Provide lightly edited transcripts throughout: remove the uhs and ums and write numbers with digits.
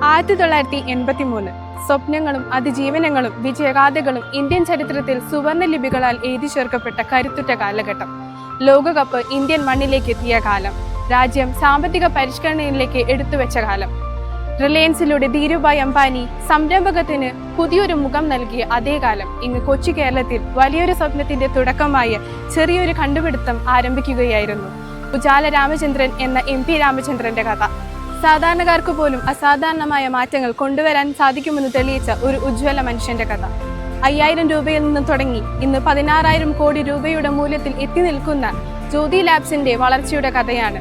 1983 സ്വപ്നങ്ങളും അതിജീവനങ്ങളും വിജയഗാഥകളും ഇന്ത്യൻ ചരിത്രത്തിൽ സുവർണ ലിപികളാൽ എഴുതി ചേർക്കപ്പെട്ട കരുത്തുറ്റ കാലഘട്ടം. ലോകകപ്പ് ഇന്ത്യൻ മണ്ണിലേക്ക് എത്തിയ കാലം. രാജ്യം സാമ്പത്തിക പരിഷ്കരണയിലേക്ക് എടുത്തുവെച്ച കാലം. റിലയൻസിലൂടെ ധീരുഭായ് അംബാനി സംരംഭകത്തിന് പുതിയൊരു മുഖം നൽകിയ അതേ കാലം. ഇങ്ങ് കൊച്ചി കേരളത്തിൽ വലിയൊരു സ്വപ്നത്തിന്റെ തുടക്കമായ ചെറിയൊരു കണ്ടുപിടുത്തം ആരംഭിക്കുകയായിരുന്നു. ഉജാല രാമചന്ദ്രൻ എന്ന MP രാമചന്ദ്രന്റെ കഥ. സാധാരണക്കാർക്ക് പോലും അസാധാരണമായ മാറ്റങ്ങൾ കൊണ്ടുവരാൻ സാധിക്കുമെന്ന് തെളിയിച്ച ഒരു ഉജ്ജ്വല മനുഷ്യന്റെ കഥ. 5000 രൂപയിൽ നിന്നും തുടങ്ങി ഇന്ന് 16,000 കോടി രൂപയുടെ മൂല്യത്തിൽ എത്തി നിൽക്കുന്ന ജ്യോതി ലാബ്സിന്റെ വളർച്ചയുടെ കഥയാണ്.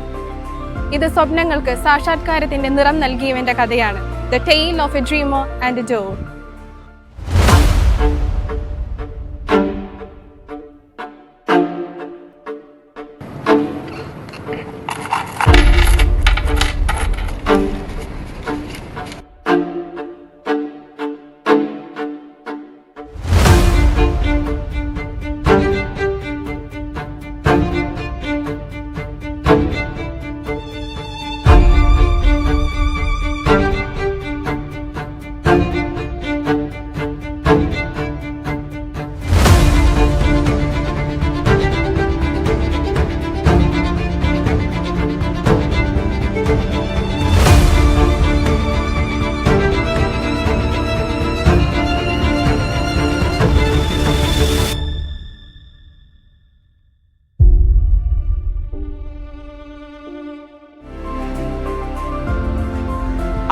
ഇത് സ്വപ്നങ്ങൾക്ക് സാക്ഷാത്കാരത്തിന്റെ നിറം നൽകിയവന്റെ കഥയാണ്. The tale of A dreamer and A door.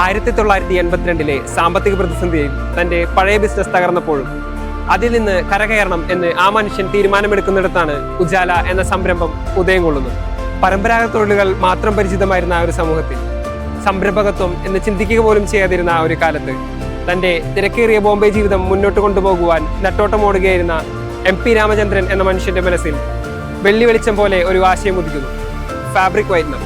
ആയിരത്തി 1982 സാമ്പത്തിക പ്രതിസന്ധിയിൽ തന്റെ പഴയ ബിസിനസ് തകർന്നപ്പോഴും അതിൽ നിന്ന് കരകയറണം എന്ന് ആ മനുഷ്യൻ തീരുമാനമെടുക്കുന്നിടത്താണ് ഉജാല എന്ന സംരംഭം ഉദയം കൊള്ളുന്നത്. പരമ്പരാഗത തൊഴിലുകൾ മാത്രം പരിചിതമായിരുന്ന ആ ഒരു സമൂഹത്തിൽ സംരംഭകത്വം എന്ന് ചിന്തിക്കുക പോലും ചെയ്യാതിരുന്ന ആ ഒരു കാലത്ത് തന്റെ തിരക്കേറിയ ബോംബെ ജീവിതം മുന്നോട്ട് കൊണ്ടുപോകുവാൻ നെട്ടോട്ടമോടുകയായിരുന്ന MP രാമചന്ദ്രൻ എന്ന മനുഷ്യന്റെ മനസ്സിൽ വെള്ളി വെളിച്ചം പോലെ ഒരു ആശയം ഉദിക്കുന്നു. Fabric whitener.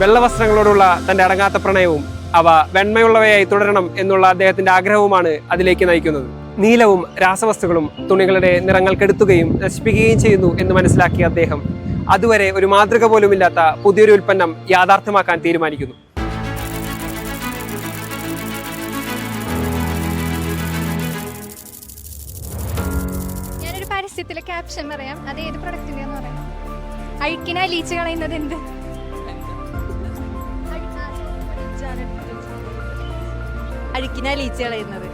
വെള്ളവസ്ത്രങ്ങളോടുള്ള തന്റെ അടങ്ങാത്ത പ്രണയവും അവ വെണ്മയുള്ളവയായി തുടരണം എന്നുള്ള അദ്ദേഹത്തിന്റെ ആഗ്രഹവുമാണ് അതിലേക്ക് നയിക്കുന്നത്. നീലവും രാസവസ്തുക്കളും തുണികളുടെ നിറങ്ങൾ കെടുത്തുകയും നശിപ്പിക്കുകയും ചെയ്യുന്നു എന്ന് മനസ്സിലാക്കിയ അദ്ദേഹം അതുവരെ ഒരു മാതൃക പോലുമില്ലാത്ത പുതിയൊരു ഉൽപ്പന്നം യാഥാർത്ഥ്യമാക്കാൻ തീരുമാനിക്കുന്നു. ഞാനൊരു പരസ്യത്തിലെ ക്യാപ്ഷൻ പറയാം. അത് ഏത് പ്രൊഡക്റ്റിന്റെ പറയാം. അഴുക്കിനായി ലീച്ച് കളയുന്നത് എന്ത്? അഴുക്കിനാ ലീച്ച് കളയുന്നത്.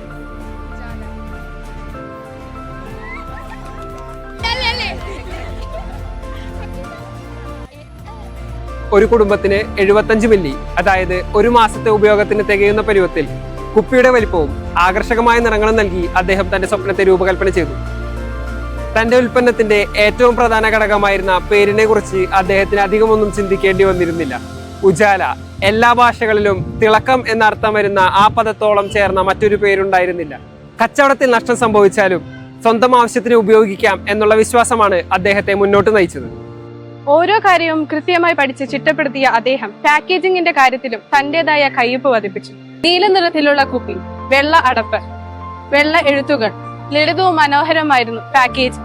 ഒരു കുടുംബത്തിന് 75 മില്ലി, അതായത് ഒരു മാസത്തെ ഉപയോഗത്തിന് തികയുന്ന പരുവത്തിൽ കുപ്പിയുടെ വലിപ്പവും ആകർഷകമായ നിറങ്ങളും നൽകി അദ്ദേഹം തന്റെ സ്വപ്നത്തെ രൂപകൽപ്പന ചെയ്തു. തന്റെ ഉൽപ്പന്നത്തിന്റെ ഏറ്റവും പ്രധാന ഘടകമായിരുന്ന പേരിനെ കുറിച്ച് അദ്ദേഹത്തിന് അധികമൊന്നും ചിന്തിക്കേണ്ടി വന്നിരുന്നില്ല. ഉജാല. എല്ലാ ഭാഷകളിലും തിളക്കം എന്നർത്ഥം വരുന്ന ആ പദത്തോളം ചേർന്ന മറ്റൊരു പേരുണ്ടായിരുന്നില്ല. കച്ചവടത്തിൽ നഷ്ടം സംഭവിച്ചാലും സ്വന്തം ആവശ്യത്തിന് ഉപയോഗിക്കാം എന്നുള്ള വിശ്വാസമാണ് അദ്ദേഹത്തെ മുന്നോട്ട് നയിച്ചത്. ഓരോ കാര്യവും കൃത്യമായി പഠിച്ച് ചിട്ടപ്പെടുത്തിയ അദ്ദേഹം പാക്കേജിംഗിന്റെ കാര്യത്തിലും തന്റേതായ കയ്യൊപ്പ് പതിപ്പിച്ചു. നീല നിറത്തിലുള്ള കുപ്പി, വെള്ള അടപ്പ്, വെള്ള എഴുത്തുകൾ, ലളിതവും മനോഹരമായിരുന്നു പാക്കേജ്.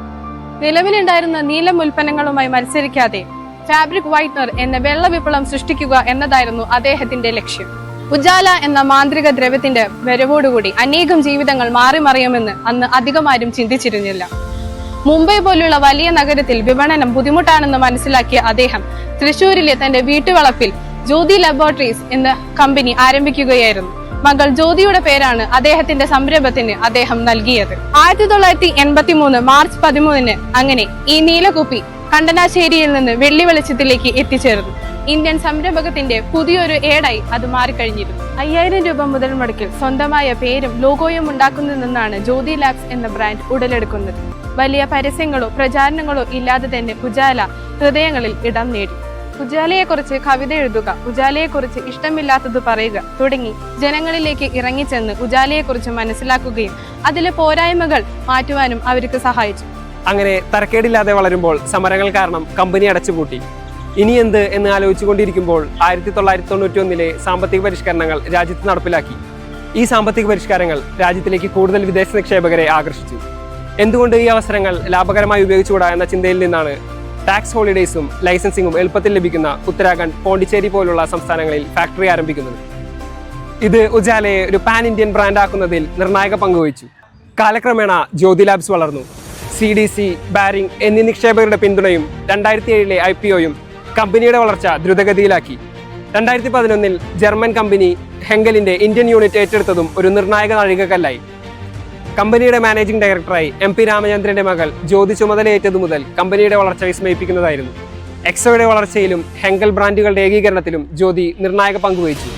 നിലവിലുണ്ടായിരുന്ന നീലം ഉൽപ്പന്നങ്ങളുമായി മത്സരിക്കാതെ ഫാബ്രിക് വൈറ്റ്നർ എന്ന വെള്ള വിപ്ലവം സൃഷ്ടിക്കുക എന്നതായിരുന്നു അദ്ദേഹത്തിന്റെ ലക്ഷ്യം. ഉജാല എന്ന മാന്ത്രിക ദ്രവ്യത്തിന്റെ വരവോടുകൂടി അനേകം ജീവിതങ്ങൾ മാറിമറിയുമെന്ന് അന്ന് അധികമാരും ചിന്തിച്ചിരുന്നില്ല. മുംബൈ പോലുള്ള വലിയ നഗരത്തിൽ വിപണനം ബുദ്ധിമുട്ടാണെന്ന് മനസ്സിലാക്കിയ അദ്ദേഹം തൃശൂരിലെ തന്റെ വീട്ടുവളപ്പിൽ ജ്യോതി ലബോറട്ടറീസ് എന്ന കമ്പനി ആരംഭിക്കുകയായിരുന്നു. മകൾ ജ്യോതിയുടെ പേരാണ് അദ്ദേഹത്തിന്റെ സംരംഭത്തിന് അദ്ദേഹം നൽകിയത്. 1983 മാർച്ച് 13 അങ്ങനെ ഈ നീലക്കുപ്പി കണ്ടനാശ്ശേരിയിൽ നിന്ന് വെള്ളി വെളിച്ചത്തിലേക്ക് എത്തിച്ചേർന്നു. ഇന്ത്യൻ സംരംഭകത്തിന്റെ പുതിയൊരു ഏടായി അത് മാറിക്കഴിഞ്ഞിരുന്നു. 5000 രൂപ മുതൽ മുടക്കിൽ സ്വന്തമായ പേരും ലോഗോയും ഉണ്ടാക്കുന്നതിൽ നിന്നാണ് ജ്യോതി ലാബ്സ് എന്ന ബ്രാൻഡ് ഉടലെടുക്കുന്നത്. വലിയ പരസ്യങ്ങളോ പ്രചാരണങ്ങളോ ഇല്ലാതെ തന്നെ ഉജാല ഹൃദയങ്ങളിൽ ഇടം നേടി. ഉജാലയെക്കുറിച്ച് കവിത എഴുതുക, ഉജാലയെക്കുറിച്ച് ഇഷ്ടമില്ലാത്തത് പറയുക തുടങ്ങി ജനങ്ങളിലേക്ക് ഇറങ്ങിച്ചെന്ന് ഉജാലയെക്കുറിച്ച് മനസ്സിലാക്കുകയും അതിലെ പോരായ്മകൾ മാറ്റുവാനും അവർക്ക് സഹായിച്ചു. അങ്ങനെ തരക്കേടില്ലാതെ വളരുമ്പോൾ സമരങ്ങൾ കാരണം കമ്പനി അടച്ചുപൂട്ടി. ഇനി എന്ത് എന്ന് ആലോചിച്ചുകൊണ്ടിരിക്കുമ്പോൾ 1991 സാമ്പത്തിക പരിഷ്കരണങ്ങൾ രാജ്യത്ത് നടപ്പിലാക്കി. ഈ സാമ്പത്തിക പരിഷ്കാരങ്ങൾ രാജ്യത്തിലേക്ക് കൂടുതൽ വിദേശ നിക്ഷേപകരെ ആകർഷിച്ചു. എന്തുകൊണ്ട് ഈ അവസരങ്ങൾ ലാഭകരമായി ഉപയോഗിച്ചുകൂടാ എന്ന ചിന്തയിൽ നിന്നാണ് ടാക്സ് ഹോളിഡേയ്സും ലൈസൻസിങ്ങും എളുപ്പത്തിൽ ലഭിക്കുന്ന ഉത്തരാഖണ്ഡ്, പോണ്ടിച്ചേരി പോലുള്ള സംസ്ഥാനങ്ങളിൽ ഫാക്ടറി ആരംഭിക്കുന്നത്. ഇത് ഉജാലയെ ഒരു പാൻ ഇന്ത്യൻ ബ്രാൻഡ് ആക്കുന്നതിൽ നിർണായക പങ്കുവഹിച്ചു. കാലക്രമേണ ജ്യോതി ലാബ്സ് വളർന്നു. CDC, ബാരിംഗ് എന്നീ നിക്ഷേപകരുടെ പിന്തുണയും 2007 IPOയും കമ്പനിയുടെ വളർച്ച ദ്രുതഗതിയിലാക്കി. 2011 ജർമ്മൻ കമ്പനി ഹെങ്കലിന്റെ ഇന്ത്യൻ യൂണിറ്റ് ഏറ്റെടുത്തതും ഒരു നിർണായക നാഴികക്കല്ലായി. കമ്പനിയുടെ മാനേജിംഗ് ഡയറക്ടറായി MP രാമചന്ദ്രന്റെ മകൾ ജ്യോതി ചുമതലയേറ്റതു മുതൽ കമ്പനിയുടെ വളർച്ച വിസ്മയിപ്പിക്കുന്നതായിരുന്നു. എക്സോയുടെ വളർച്ചയിലും ഹെങ്കൽ ബ്രാൻഡുകളുടെ ഏകീകരണത്തിലും ജ്യോതി നിർണായക പങ്കുവഹിച്ചു.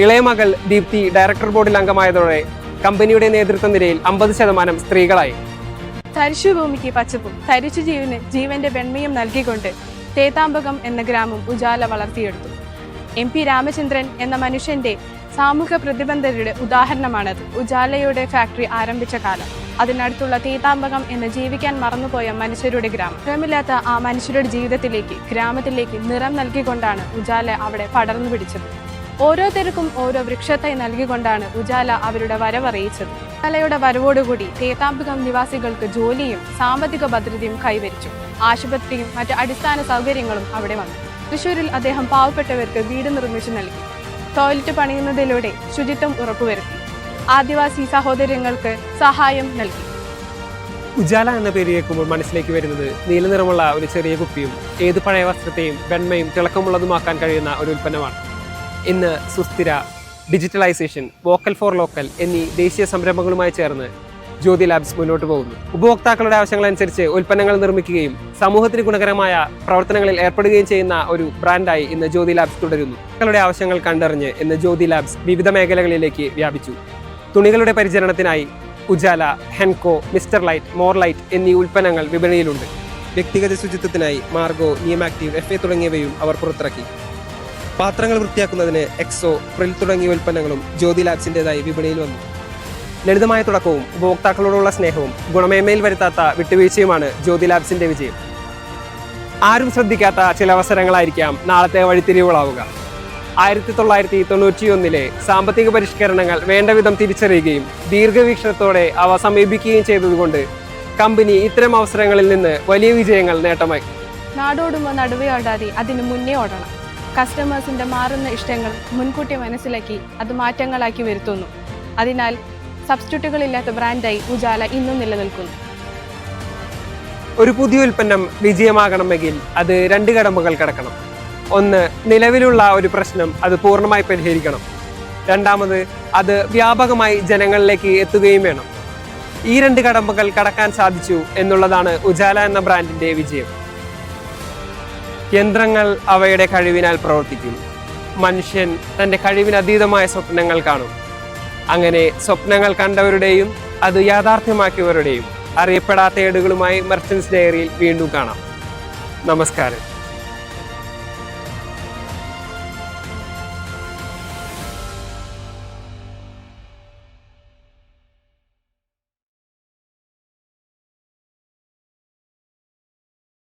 ഇളയ മകൾ ദീപ്തി ഡയറക്ടർ ബോർഡിൽ അംഗമായതോടെ കമ്പനിയുടെ നേതൃത്വ നിരയിൽ 50% സ്ത്രീകളായി. തരിശുഭൂമിക്ക് പച്ചപ്പും തരിശു ജീവന് ജീവന്റെ വെണ്മയും നൽകിക്കൊണ്ട് തേതാംബകം എന്ന ഗ്രാമം ഉജാല വളർത്തിയെടുത്തു. MP രാമചന്ദ്രൻ എന്ന മനുഷ്യന്റെ സാമൂഹ്യ പ്രതിബദ്ധതയുടെ ഉദാഹരണമാണത്. ഉജാലയുടെ ഫാക്ടറി ആരംഭിച്ച കാലം, അതിനടുത്തുള്ള തേതാംബകം എന്ന ജീവിക്കാൻ മറന്നുപോയ മനുഷ്യരുടെ ഗ്രാമം. നിറമില്ലാത്ത ആ മനുഷ്യരുടെ ജീവിതത്തിലേക്ക്, ഗ്രാമത്തിലേക്ക് നിറം നൽകിക്കൊണ്ടാണ് ഉജാല അവിടെ പടർന്നു പിടിച്ചത്. ഓരോരുത്തർക്കും ഓരോ വൃക്ഷത്തൈ നൽകിക്കൊണ്ടാണ് ഉജാല അവരുടെ വരവറിയിച്ചത്. ഉജാലയുടെ വരവോടുകൂടി തേതാംബകം നിവാസികൾക്ക് ജോലിയും സാമ്പത്തിക ഭദ്രതയും കൈവരിച്ചു. ആശുപത്രിയും മറ്റ് അടിസ്ഥാന സൗകര്യങ്ങളും അവിടെ വന്നു. തൃശ്ശൂരിൽ അദ്ദേഹം പാവപ്പെട്ടവർക്ക് വീട് നിർമ്മിച്ചു നൽകി. ടോയ്ലറ്റ് പണിയുന്നതിലൂടെ ശുചിത്വം ഉറപ്പുവരുത്തി. ആദിവാസി സഹോദരങ്ങൾക്ക് സഹായം നൽകി. ഉജാല എന്ന പേര് കേൾക്കുമ്പോൾ മനസ്സിലേക്ക് വരുന്നത് നീല നിറമുള്ള ഒരു ചെറിയ കുപ്പിയും ഏത് പഴയ വസ്ത്രത്തെയും വെണ്മയും തിളക്കമുള്ളതുമാക്കാൻ കഴിയുന്ന ഒരു ഉൽപ്പന്നമാണ്. ഇന്ന് സുസ്ഥിര, ഡിജിറ്റലൈസേഷൻ, വോക്കൽ ഫോർ ലോക്കൽ എന്നീ ദേശീയ സംരംഭങ്ങളുമായി ചേർന്ന് ജ്യോതി ലാബ്സ് മുന്നോട്ട് പോകുന്നു. ഉപഭോക്താക്കളുടെ ആവശ്യങ്ങളനുസരിച്ച് ഉൽപ്പന്നങ്ങൾ നിർമ്മിക്കുകയും സമൂഹത്തിന് ഗുണകരമായ പ്രവർത്തനങ്ങളിൽ ഏർപ്പെടുകയും ചെയ്യുന്ന ഒരു ബ്രാൻഡായി ഇന്ന് ജ്യോതി ലാബ്സ് തുടരുന്നു. മക്കളുടെ ആവശ്യങ്ങൾ കണ്ടറിഞ്ഞ് ഇന്ന് ജ്യോതി ലാബ്സ് വിവിധ മേഖലകളിലേക്ക് വ്യാപിച്ചു. തുണികളുടെ പരിചരണത്തിനായി Ujala, Henko, Mr Light, More Light എന്നീ ഉൽപ്പന്നങ്ങൾ വിപണിയിലുണ്ട്. വ്യക്തിഗത ശുചിത്വത്തിനായി മാർഗോ, നിയമാക്റ്റീവ്, FA തുടങ്ങിയവയും അവർ പുറത്തിറക്കി. പാത്രങ്ങൾ വൃത്തിയാക്കുന്നതിന് എക്സോ, പ്രിൽ തുടങ്ങിയ ഉൽപ്പന്നങ്ങളും ജ്യോതി ലാബ്സിൻ്റെതായി വിപണിയിൽ വന്നു. ലളിതമായ തുടക്കവും ഉപഭോക്താക്കളോടുള്ള സ്നേഹവും ഗുണമേന്മയിൽ വരുത്താത്ത വിട്ടുവീഴ്ചയുമാണ് ജ്യോതി ലാബ്സിന്റെ വിജയം. ആരും ശ്രദ്ധിക്കാത്ത ചില അവസരങ്ങളായിരിക്കാം നാളത്തെ വഴിത്തിരിവുകളാവുക. 1991 സാമ്പത്തിക പരിഷ്കരണങ്ങൾ വേണ്ടവിധം തിരിച്ചറിയുകയും ദീർഘവീക്ഷണത്തോടെ അവ സമീപിക്കുകയും ചെയ്തതുകൊണ്ട് കമ്പനി ഇത്തരം അവസരങ്ങളിൽ നിന്ന് വലിയ വിജയങ്ങൾ നേട്ടമായി. നാടോടുമ്പോൾ നടുവേ ഓടാതെ അതിന് മുന്നേ ഓടണം. കസ്റ്റമേഴ്സിന്റെ മാറുന്ന ഇഷ്ടങ്ങൾ മുൻകൂട്ടി മനസ്സിലാക്കി അത് മാറ്റങ്ങളാക്കി വരുത്തുന്നു. അതിനാൽ സബ്സ്റ്റിറ്റ്യൂട്ടുകളില്ലാത്ത ബ്രാൻഡായി ഉജാല ഇന്നും നിലനിൽക്കുന്നു. ഒരു പുതിയ ഉൽപ്പന്നം വിജയമാകണമെങ്കിൽ അത് 2 കടമ്പകൾ കടക്കണം. ഒന്ന്, നിലവിലുള്ള ഒരു പ്രശ്നം അത് പൂർണ്ണമായി പരിഹരിക്കണം. രണ്ടാമത്, അത് വ്യാപകമായി ജനങ്ങളിലേക്ക് എത്തുകയും വേണം. ഈ 2 കടമ്പകൾ കടക്കാൻ സാധിച്ചു എന്നുള്ളതാണ് ഉജാല എന്ന ബ്രാൻഡിന്റെ വിജയം. യന്ത്രങ്ങൾ അവയുടെ കഴിവിനാൽ പ്രവർത്തിക്കും. മനുഷ്യൻ തൻ്റെ കഴിവിനതീതമായ സ്വപ്നങ്ങൾ കാണും. അങ്ങനെ സ്വപ്നങ്ങൾ കണ്ടവരുടെയും അത് യാഥാർത്ഥ്യമാക്കിയവരുടെയും അറിയപ്പെടാത്ത ഏടുകളുമായി മെർച്ചൻസ് ഡയറിയിൽ വീണ്ടും കാണാം. നമസ്കാരം.